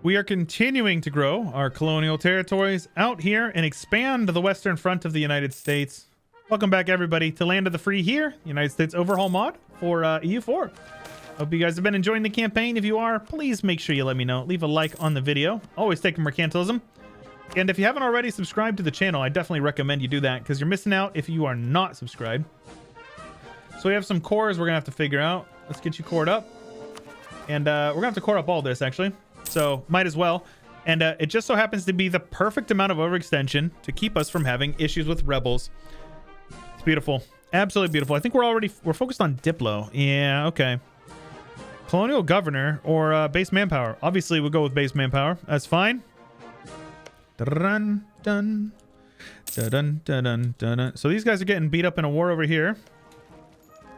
We are continuing to grow our colonial territories out here and expand the western front of the United States. Welcome back, everybody, to Land of the Free here, United States Overhaul mod for EU4. Hope you guys have been enjoying the campaign. If you are, please make sure you let me know. Leave a like on the video. Always taking mercantilism. And if you haven't already subscribed to the channel, I definitely recommend you do that because you're missing out if you are not subscribed. So we have some cores we're going to have to figure out. Let's get you cored up. And we're going to have to core up all this, actually. So might as well. And it just so happens to be the perfect amount of overextension to keep us from having issues with rebels. It's beautiful. Absolutely beautiful. I think we're focused on Diplo. Yeah, okay. Colonial governor or base manpower. Obviously, we'll go with base manpower. That's fine. Dun, dun, dun, dun, dun, dun. So these guys are getting beat up in a war over here.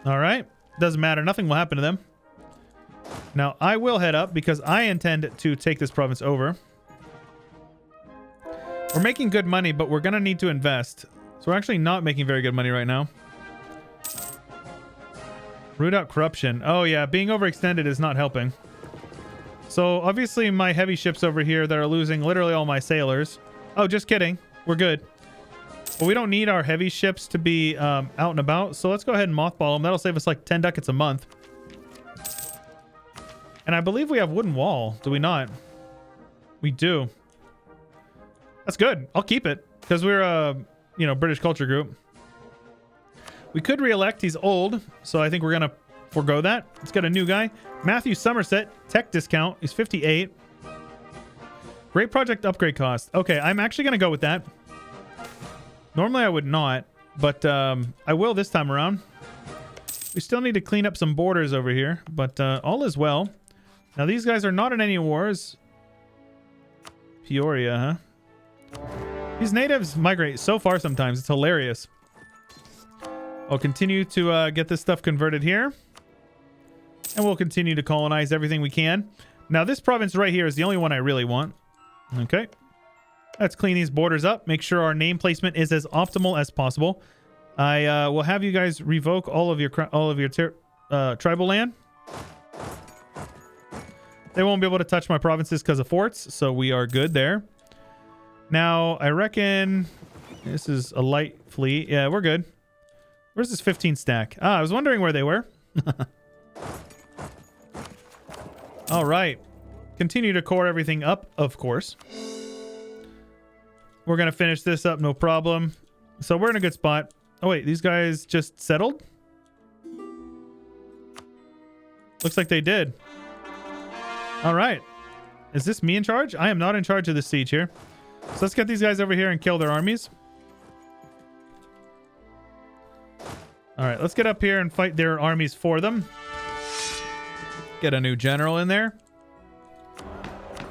All right. Doesn't matter. Nothing will happen to them. Now, I will head up because I intend to take this province over. We're making good money, but we're going to need to invest. So we're actually not making very good money right now. Root out corruption. Oh, yeah. Being overextended is not helping. So, obviously, my heavy ships over here that are losing literally all my sailors. Oh, just kidding. We're good. But we don't need our heavy ships to be out and about. So, let's go ahead and mothball them. That'll save us like 10 ducats a month. And I believe we have wooden wall. Do we not? We do. That's good. I'll keep it because we're a, British culture group. We could re-elect. He's old, so I think we're going to forego that. Let's get a new guy. Matthew Somerset. Tech discount. He's 58. Great project upgrade cost. Okay, I'm actually going to go with that. Normally I would not, but I will this time around. We still need to clean up some borders over here, but all is well. Now, these guys are not in any wars. Peoria, huh? These natives migrate so far sometimes. It's hilarious. I'll continue to get this stuff converted here. And we'll continue to colonize everything we can. Now, this province right here is the only one I really want. Okay. Let's clean these borders up. Make sure our name placement is as optimal as possible. I will have you guys revoke all of your tribal land. They won't be able to touch my provinces because of forts, so we are good there. Now, I reckon this is a light fleet. Yeah, we're good. Where's this 15 stack? Ah, I was wondering where they were. All right. Continue to core everything up, of course. We're going to finish this up, no problem. So we're in a good spot. Oh, wait, these guys just settled? Looks like they did. All right. Is this me in charge? I am not in charge of this siege here. So let's get these guys over here and kill their armies. All right, let's get up here and fight their armies for them. Get a new general in there.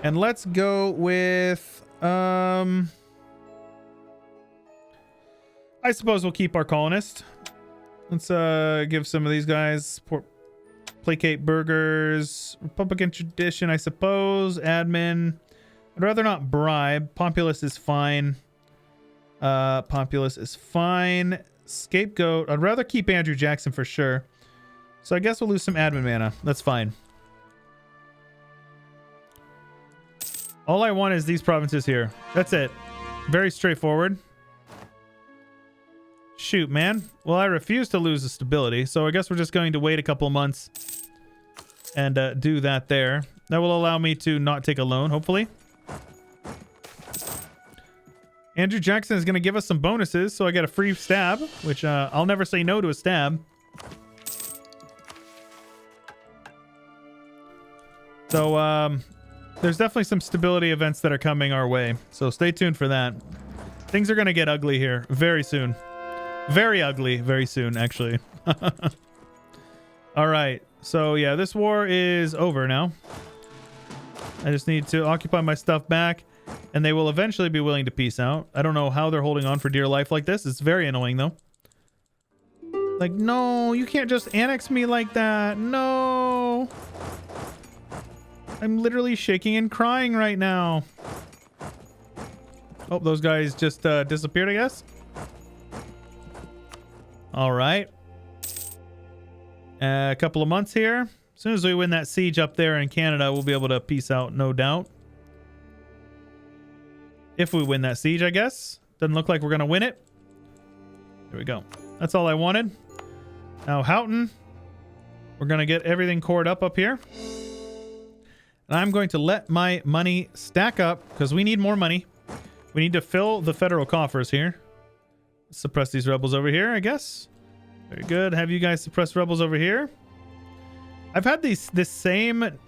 And let's go with... I suppose we'll keep our colonist. Let's give some of these guys... Placate burgers, Republican tradition, I suppose. Admin. I'd rather not bribe. Populist is fine. Populist is fine. Scapegoat. I'd rather keep Andrew Jackson for sure. So I guess we'll lose some admin mana. That's fine. All I want is these provinces here. That's it. Very straightforward. Shoot, man. Well, I refuse to lose the stability, so I guess we're just going to wait a couple of months and do that there. That will allow me to not take a loan, hopefully. Andrew Jackson is going to give us some bonuses, so I get a free stab, which I'll never say no to a stab. So, there's definitely some stability events that are coming our way, so stay tuned for that. Things are going to get ugly here very soon. Very ugly very soon, actually. All right. So, yeah, this war is over now. I just need to occupy my stuff back, and they will eventually be willing to peace out. I don't know how they're holding on for dear life like this. It's very annoying, though. Like, no, you can't just annex me like that. No. I'm literally shaking and crying right now. Oh, those guys just disappeared, I guess. All right. A couple of months here. As soon as we win that siege up there in Canada, we'll be able to peace out, no doubt. If we win that siege, I guess. Doesn't look like we're going to win it. There we go. That's all I wanted. Now, Houghton. We're going to get everything cored up here. And I'm going to let my money stack up because we need more money. We need to fill the federal coffers here. Suppress these rebels over here, I guess. Very good. Have you guys suppress rebels over here? I've had this same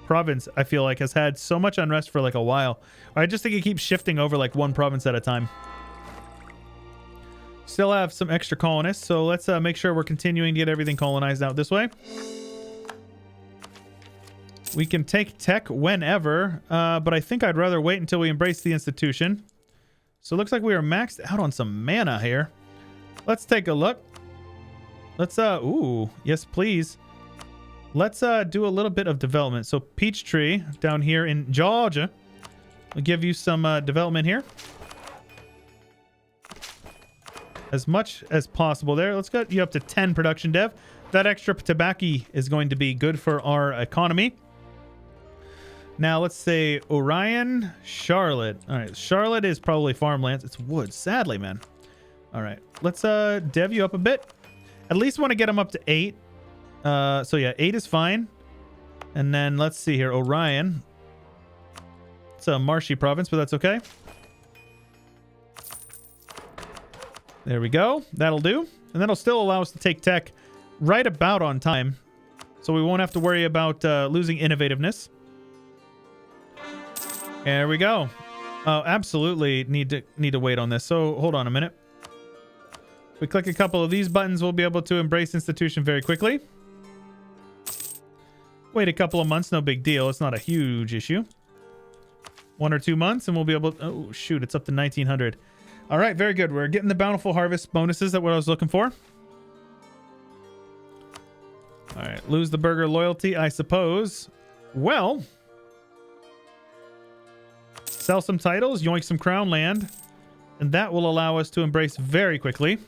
province, I feel like, has had so much unrest for like a while. I just think it keeps shifting over like one province at a time. Still have some extra colonists, so let's make sure we're continuing to get everything colonized out this way. We can take tech whenever, but I think I'd rather wait until we embrace the institution. So it looks like we are maxed out on some mana here. Let's take a look. Let's, ooh, yes, please. Let's do a little bit of development. So Peachtree down here in Georgia. We'll give you some development here. As much as possible there. Let's get you up to 10 production dev. That extra tobacco is going to be good for our economy. Now let's say Orion, Charlotte. All right, Charlotte is probably farmlands. It's wood, sadly, man. All right, let's dev you up a bit. At least want to get them up to 8. So yeah, 8 is fine. And then let's see here, Orion. It's a marshy province, but that's okay. There we go. That'll do. And that'll still allow us to take tech right about on time. So we won't have to worry about losing innovativeness. There we go. Oh, absolutely need to wait on this. So hold on a minute. If we click a couple of these buttons, we'll be able to embrace institution very quickly. Wait a couple of months, no big deal. It's not a huge issue. 1 or 2 months and we'll be able to... Oh, shoot. It's up to 1900. All right, very good. We're getting the bountiful harvest bonuses. That's what I was looking for. All right, lose the burger loyalty, I suppose. Well, sell some titles, yoink some crown land, and that will allow us to embrace very quickly.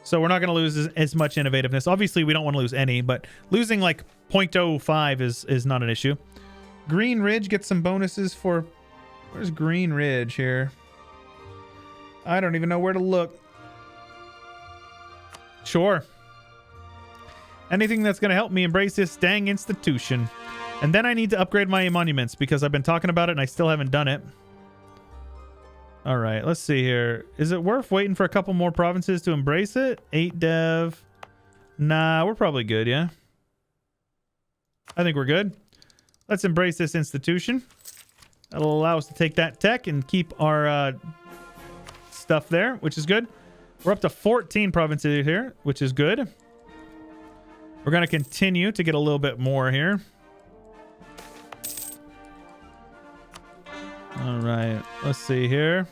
So we're not going to lose as much innovativeness. Obviously, we don't want to lose any, but losing like 0.05 is not an issue. Green Ridge gets some bonuses for... Where's Green Ridge here? I don't even know where to look. Sure. Anything that's going to help me embrace this dang institution. And then I need to upgrade my monuments because I've been talking about it and I still haven't done it. All right, let's see here. Is it worth waiting for a couple more provinces to embrace it? 8 dev. Nah, we're probably good, yeah? I think we're good. Let's embrace this institution. That'll allow us to take that tech and keep our... stuff there, which is good. We're up to 14 provinces here, which is good. We're going to continue to get a little bit more here. All right, let's see here.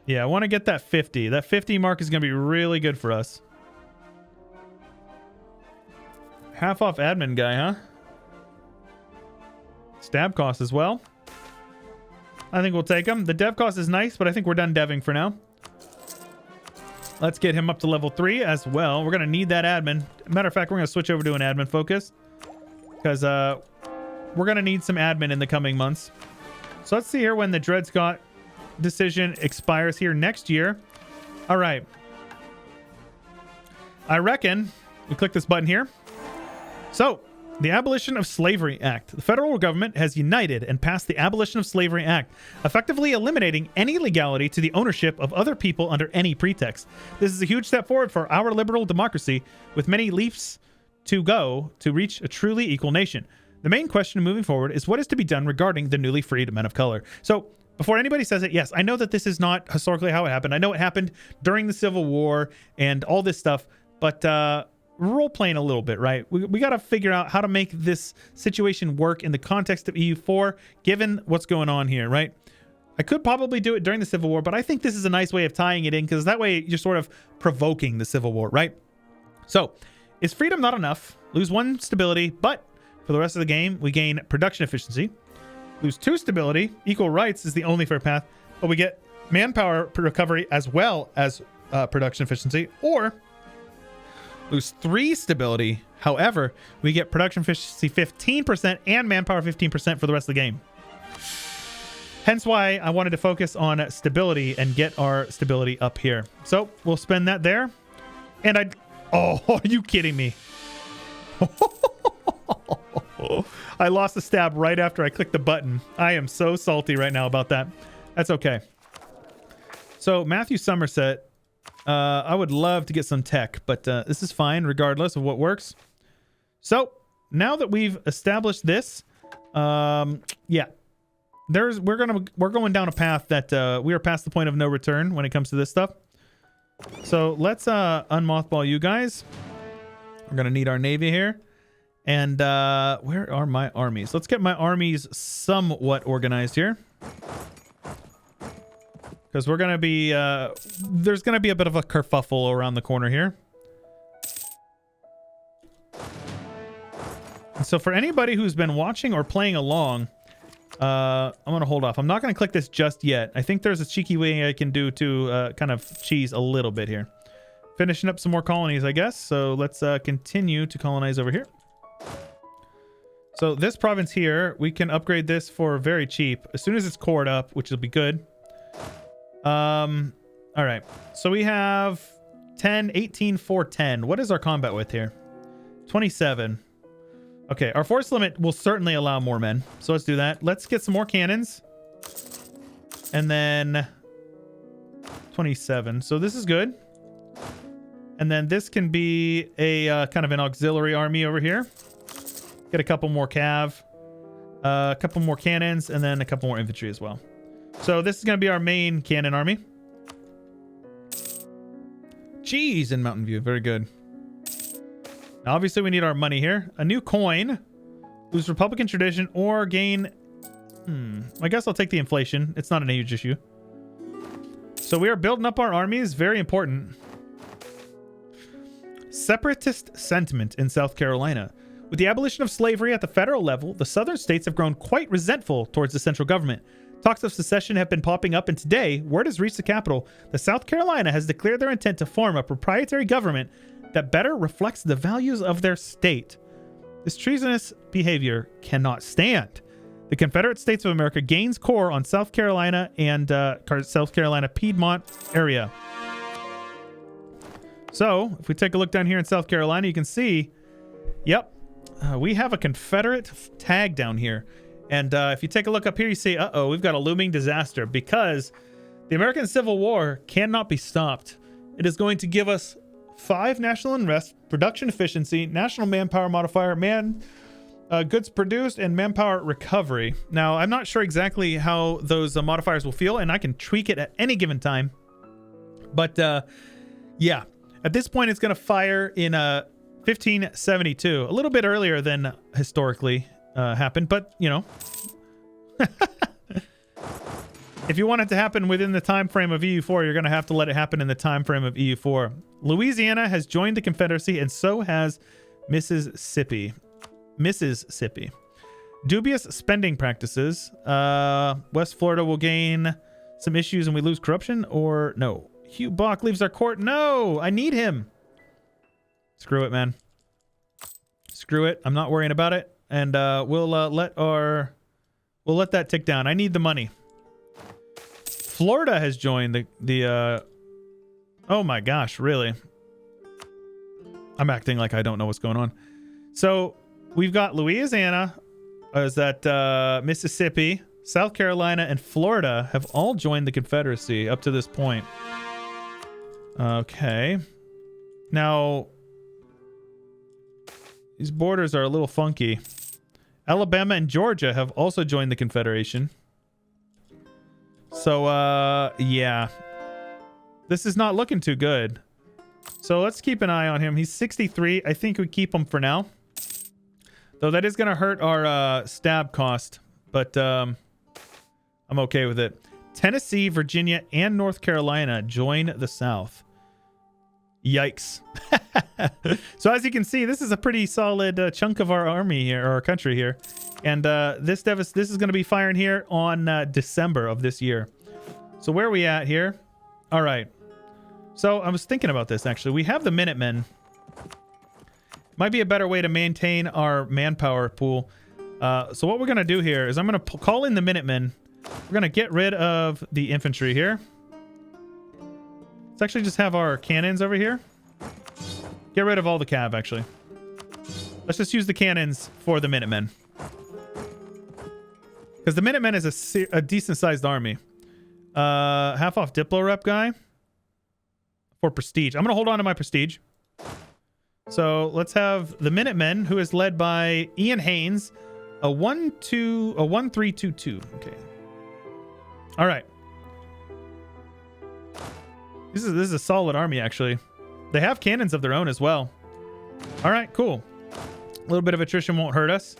Yeah, I want to get that 50. That 50 mark is going to be really good for us. Half off admin guy, huh? Stab cost as well. I think we'll take him. The dev cost is nice, but I think we're done deving for now. Let's get him up to level 3 as well. We're going to need that admin. Matter of fact, we're going to switch over to an admin focus because we're going to need some admin in the coming months. So let's see here when the Dred Scott decision expires here next year. All right. I reckon we click this button here. So the Abolition of Slavery Act. The federal government has united and passed the Abolition of Slavery Act, effectively eliminating any legality to the ownership of other people under any pretext. This is a huge step forward for our liberal democracy, with many leaps to go to reach a truly equal nation. The main question moving forward is what is to be done regarding the newly freed men of color. So before anybody says it, yes, I know that this is not historically how it happened. I know it happened during the Civil War and all this stuff, but role playing a little bit, right? We got to figure out how to make this situation work in the context of EU4, given what's going on here, right? I could probably do it during the Civil War, but I think this is a nice way of tying it in because that way you're sort of provoking the Civil War, right? So, is freedom not enough? Lose 1 stability, but for the rest of the game, we gain production efficiency. Lose 2 stability. Equal rights is the only fair path, but we get manpower recovery as well as production efficiency, or Lose 3 stability. However, we get production efficiency 15% and manpower 15% for the rest of the game. Hence why I wanted to focus on stability and get our stability up here. So we'll spend that there. And oh, are you kidding me? I lost the stab right after I clicked the button. I am so salty right now about that. That's okay. So Matthew Somerset, I would love to get some tech, but this is fine regardless of what works. So now that we've established this, yeah, we're going down a path that we are past the point of no return when it comes to this stuff. So let's unmothball you guys. We're gonna need our navy here. And where are my armies? Let's get my armies somewhat organized here. Because we're going to be... there's going to be a bit of a kerfuffle around the corner here. And so for anybody who's been watching or playing along, I'm going to hold off. I'm not going to click this just yet. I think there's a cheeky way I can do to kind of cheese a little bit here. Finishing up some more colonies, I guess. So let's continue to colonize over here. So this province here, we can upgrade this for very cheap as soon as it's cored up, which will be good. All right. So we have 10, 18, 4, 10. What is our combat width here? 27. Okay, our force limit will certainly allow more men. So let's do that. Let's get some more cannons. And then 27. So this is good. And then this can be a kind of an auxiliary army over here. Get a couple more cav, a couple more cannons, and then a couple more infantry as well. So this is going to be our main cannon army. Cheese in Mountain View. Very good. Now, obviously, we need our money here. A new coin. Lose Republican tradition or gain... I guess I'll take the inflation. It's not an huge issue. So we are building up our armies. Very important. Separatist sentiment in South Carolina. With the abolition of slavery at the federal level, the southern states have grown quite resentful towards the central government. Talks of secession have been popping up, and today, word has reached the capital that South Carolina has declared their intent to form a proprietary government that better reflects the values of their state. This treasonous behavior cannot stand. The Confederate States of America gains core on South Carolina and South Carolina Piedmont area. So, if we take a look down here in South Carolina, you can see, yep, we have a Confederate tag down here. And if you take a look up here, you see, uh-oh, we've got a looming disaster because the American Civil War cannot be stopped. It is going to give us 5 national unrest, production efficiency, national manpower modifier, goods produced, and manpower recovery. Now, I'm not sure exactly how those modifiers will feel, and I can tweak it at any given time. But, yeah, at this point, it's going to fire in 1572, a little bit earlier than historically happened, but you know, if you want it to happen within the time frame of EU4, you're going to have to let it happen in the time frame of EU4. Louisiana has joined the Confederacy, and so has Mississippi. Dubious spending practices. West Florida will gain some issues and we lose corruption, or no? Hugh Bach leaves our court. No, I need him. Screw it, man. Screw it. I'm not worrying about it. And we'll let that tick down. I need the money. Florida has joined the oh my gosh, really? I'm acting like I don't know what's going on. So we've got Louisiana, is that Mississippi, South Carolina, and Florida have all joined the Confederacy up to this point. Okay. Now, these borders are a little funky. Alabama and Georgia have also joined the Confederation. So, yeah. This is not looking too good. So let's keep an eye on him. He's 63. I think we keep him for now. Though that is going to hurt our stab cost. But I'm okay with it. Tennessee, Virginia, and North Carolina join the South. Yikes. So as you can see, this is a pretty solid chunk of our army here, or our country here. And this is going to be firing here on December of this year. So where are we at here? All right. So I was thinking about this, actually. We have the Minutemen. Might be a better way to maintain our manpower pool. So what we're going to do here is I'm going to call in the Minutemen. We're going to get rid of the infantry here. Let's actually just have our cannons over here. Get rid of all the cav, actually. Let's just use the cannons for the Minutemen. Because the Minutemen is a decent-sized army. Half off Diplo rep guy. For prestige. I'm going to hold on to my prestige. So let's have the Minutemen, who is led by Ian Haynes. A 1-3-2-2. Okay. All right. This is a solid army, actually. They have cannons of their own as well. All right, cool. A little bit of attrition won't hurt us.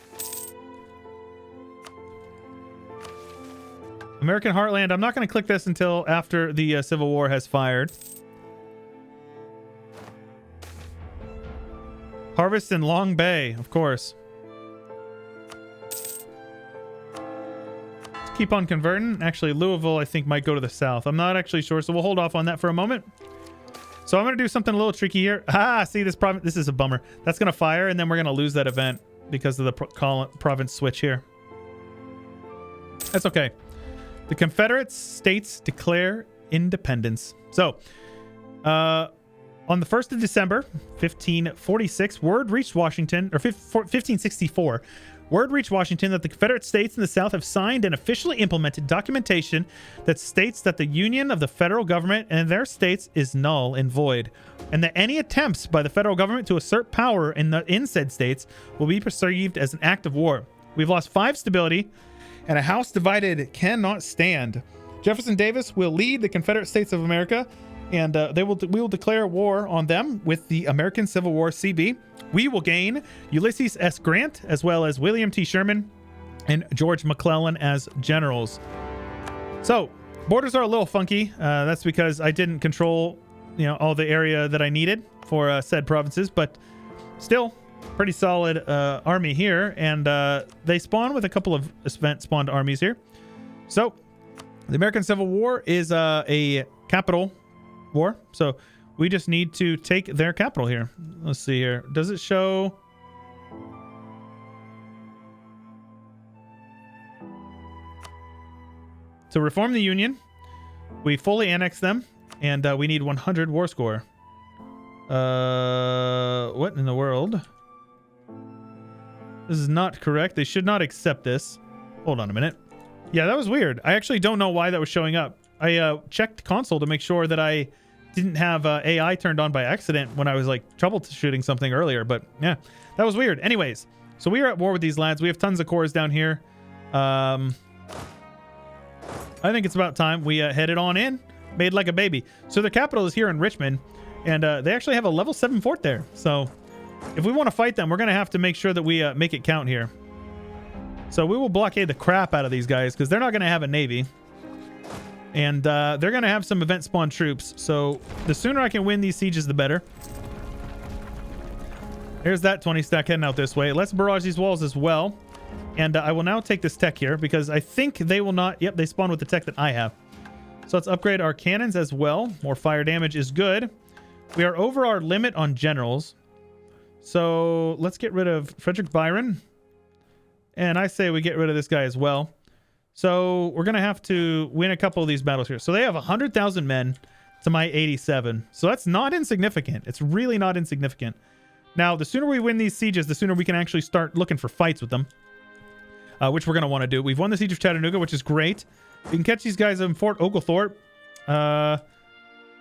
American Heartland. I'm not going to click this until after the Civil War has fired. Harvest in Long Bay, of course. Let's keep on converting. Actually, Louisville, I think, might go to the south. I'm not actually sure, so we'll hold off on that for a moment. So I'm going to do something a little tricky here. See, this is a bummer. That's going to fire, and then we're going to lose that event because of the province switch here. That's okay. The Confederate States declare independence. So, on the 1st of December, 1546, word reached Washington, or 1564, word reached Washington that the Confederate States in the South have signed and officially implemented documentation that states that the union of the federal government and their states is null and void, and that any attempts by the federal government to assert power in said states will be perceived as an act of war. We've lost 5 stability, and a house divided cannot stand. Jefferson Davis will lead the Confederate States of America, and we will declare war on them with the American Civil War CB. We will gain Ulysses S. Grant as well as William T. Sherman and George McClellan as generals. So borders are a little funky. That's because I didn't control, all the area that I needed for said provinces, but still pretty solid army here. And they spawn with a couple of event spawned armies here. So the American Civil War is a capital war, so we just need to take their capital here. Let's see here. Does it show? To reform the Union, we fully annex them, and we need 100 war score. What in the world? This is not correct. They should not accept this. Hold on a minute. Yeah, that was weird. I actually don't know why that was showing up. I checked console to make sure that I didn't have AI turned on by accident when I was troubleshooting something earlier, but yeah, that was weird. Anyways, so we are at war with these lads. We have tons of cores down here. I think it's about time we headed on in, made like a baby. So the capital is here in Richmond, and they actually have a level 7 fort there. So if we want to fight them, we're going to have to make sure that we make it count here. So we will blockade the crap out of these guys because they're not going to have a navy. And they're going to have some event spawn troops. So the sooner I can win these sieges, the better. There's that 20 stack heading out this way. Let's barrage these walls as well. And I will now take this tech here because I think they will not... Yep, they spawn with the tech that I have. So let's upgrade our cannons as well. More fire damage is good. We are over our limit on generals. So let's get rid of Frederick Byron. And I say we get rid of this guy as well. So we're going to have to win a couple of these battles here. So they have 100,000 men to my 87. So that's not insignificant. It's really not insignificant. Now, the sooner we win these sieges, the sooner we can actually start looking for fights with them, which we're going to want to do. We've won the Siege of Chattanooga, which is great. We can catch these guys in Fort Oglethorpe. They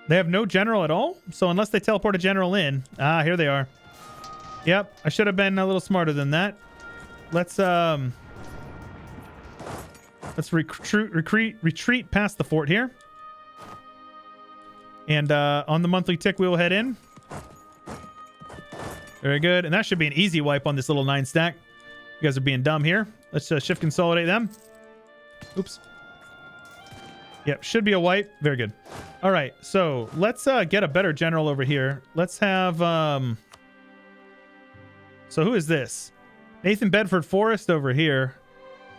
have no general at all. So unless they teleport a general in. Here they are. Yep, I should have been a little smarter than that. Let's retreat past the fort here. And on the monthly tick, we will head in. Very good. And that should be an easy wipe on this little 9 stack. You guys are being dumb here. Let's shift consolidate them. Oops. Yep, should be a wipe. Very good. All right, so let's get a better general over here. Let's have... So who is this? Nathan Bedford Forrest over here.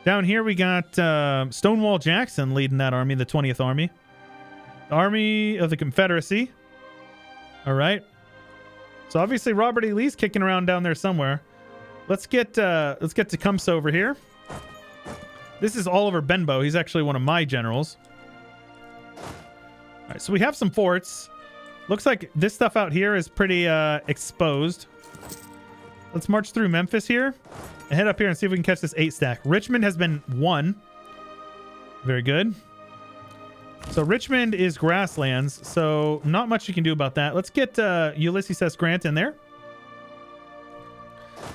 Down here we got Stonewall Jackson leading that army, the 20th Army. Army of the Confederacy. All right. So obviously Robert E. Lee's kicking around down there somewhere. Let's get Tecumseh over here. This is Oliver Benbow. He's actually one of my generals. All right, so we have some forts. Looks like this stuff out here is pretty exposed. Let's march through Memphis here and head up here and see if we can catch this 8 stack. Richmond has been won. Very good. So Richmond is grasslands, so not much you can do about that. Let's get Ulysses S. Grant in there.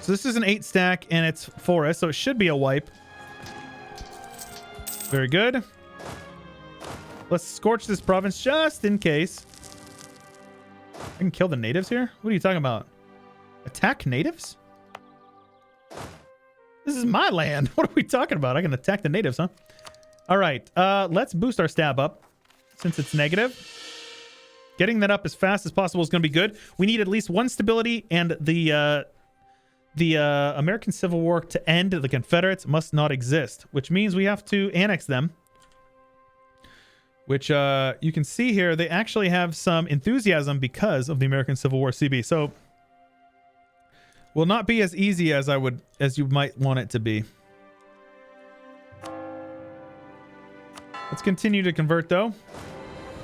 So this is an 8 stack and it's forest, so it should be a wipe. Very good. Let's scorch this province just in case. I can kill the natives here? What are you talking about? Attack natives? This is my land. What are we talking about? I can attack the natives, huh? All right. Let's boost our stab up since it's negative. Getting that up as fast as possible is going to be good. We need at least 1 stability, and the American Civil War to end. The Confederates must not exist, which means we have to annex them. Which you can see here, they actually have some enthusiasm because of the American Civil War CB. So will not be as easy as you might want it to be. Let's continue to convert though.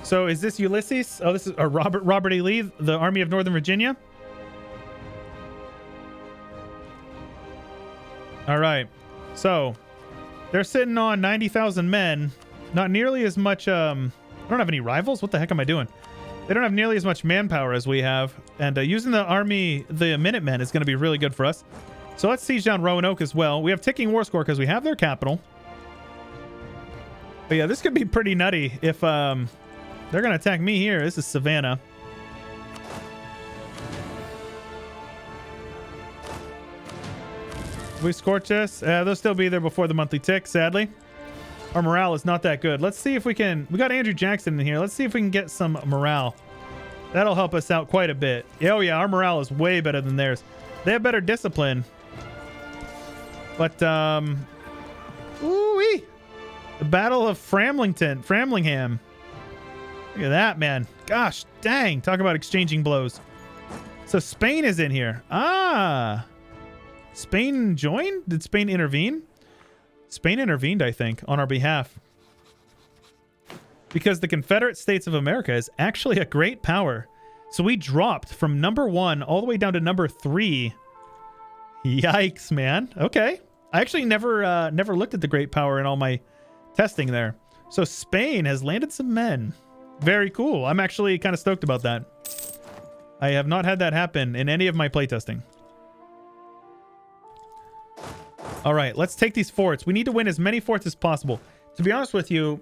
So is this Ulysses? Oh, this is Robert E. Lee, the Army of Northern Virginia. All right. So they're sitting on 90,000 men. Not nearly as much. I don't have any rivals. What the heck am I doing? They don't have nearly as much manpower as we have. And using the army, the Minutemen, is going to be really good for us. So let's siege down Roanoke as well. We have ticking war score because we have their capital. But yeah, this could be pretty nutty if they're going to attack me here. This is Savannah. We scorch this. They'll still be there before the monthly tick, sadly. Our morale is not that good. Let's see if we can... We got Andrew Jackson in here. Let's see if we can get some morale. That'll help us out quite a bit. Oh, yeah. Our morale is way better than theirs. They have better discipline. But, ooh-wee. The Battle of Framlingham. Look at that, man. Gosh, dang. Talk about exchanging blows. So Spain is in here. Ah. Spain joined? Did Spain intervene? Spain intervened, I think, on our behalf. Because the Confederate States of America is actually a great power. So we dropped from number 1 all the way down to number 3. Yikes, man. Okay. I actually never looked at the great power in all my testing there. So Spain has landed some men. Very cool. I'm actually kind of stoked about that. I have not had that happen in any of my playtesting. All right, let's take these forts. We need to win as many forts as possible. To be honest with you,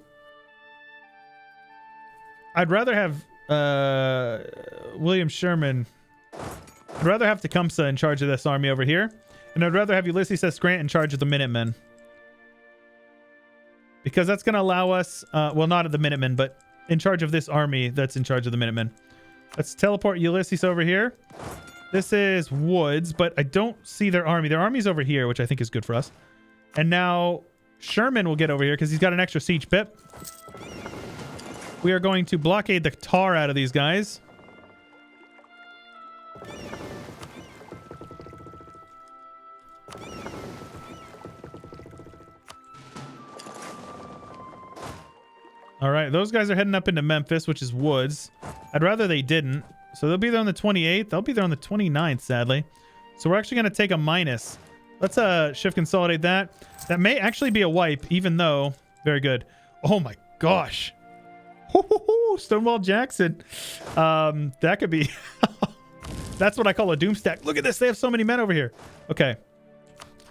I'd rather have William Sherman. I'd rather have Tecumseh in charge of this army over here. And I'd rather have Ulysses S. Grant in charge of the Minutemen. Because that's going to allow us, well, not of the Minutemen, but in charge of this army that's in charge of the Minutemen. Let's teleport Ulysses over here. This is Woods, but I don't see their army. Their army's over here, which I think is good for us. And now Sherman will get over here because he's got an extra siege pip. We are going to blockade the tar out of these guys. All right, those guys are heading up into Memphis, which is Woods. I'd rather they didn't. So they'll be there on the 28th. They'll be there on the 29th, sadly. So we're actually going to take a minus. Let's shift consolidate that. That may actually be a wipe, even though... Very good. Oh my gosh. Stonewall Jackson. That could be... That's what I call a doom stack. Look at this. They have so many men over here. Okay.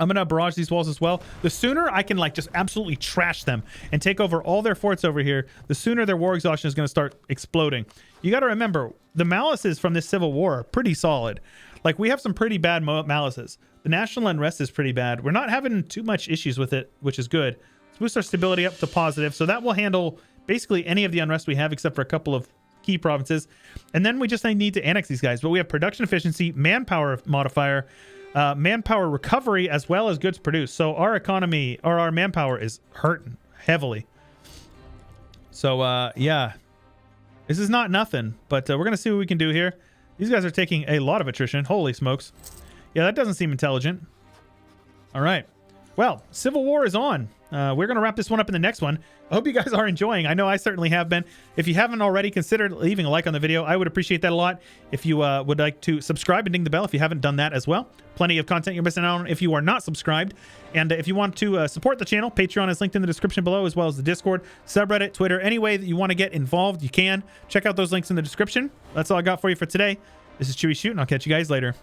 I'm going to barrage these walls as well. The sooner I can just absolutely trash them and take over all their forts over here, the sooner their war exhaustion is going to start exploding. You got to remember, the malices from this Civil War are pretty solid. Like, we have some pretty bad malices. The national unrest is pretty bad. We're not having too much issues with it, which is good. Let's boost our stability up to positive. So that will handle basically any of the unrest we have, except for a couple of key provinces. And then we just need to annex these guys. But we have production efficiency, manpower modifier, manpower recovery, as well as goods produced. So our economy, or our manpower, is hurting heavily. So yeah, this is not nothing, but we're gonna see what we can do here. These guys are taking a lot of attrition. Holy smokes. Yeah, that doesn't seem intelligent. All right. Well, Civil War is on. We're going to wrap this one up in the next one. I hope you guys are enjoying. I know I certainly have been. If you haven't already, consider leaving a like on the video. I would appreciate that a lot. If you would like to subscribe and ding the bell if you haven't done that as well. Plenty of content you're missing out on if you are not subscribed. And if you want to support the channel, Patreon is linked in the description below, as well as the Discord, subreddit, Twitter. Any way that you want to get involved, you can. Check out those links in the description. That's all I got for you for today. This is Chewyshoot, and I'll catch you guys later.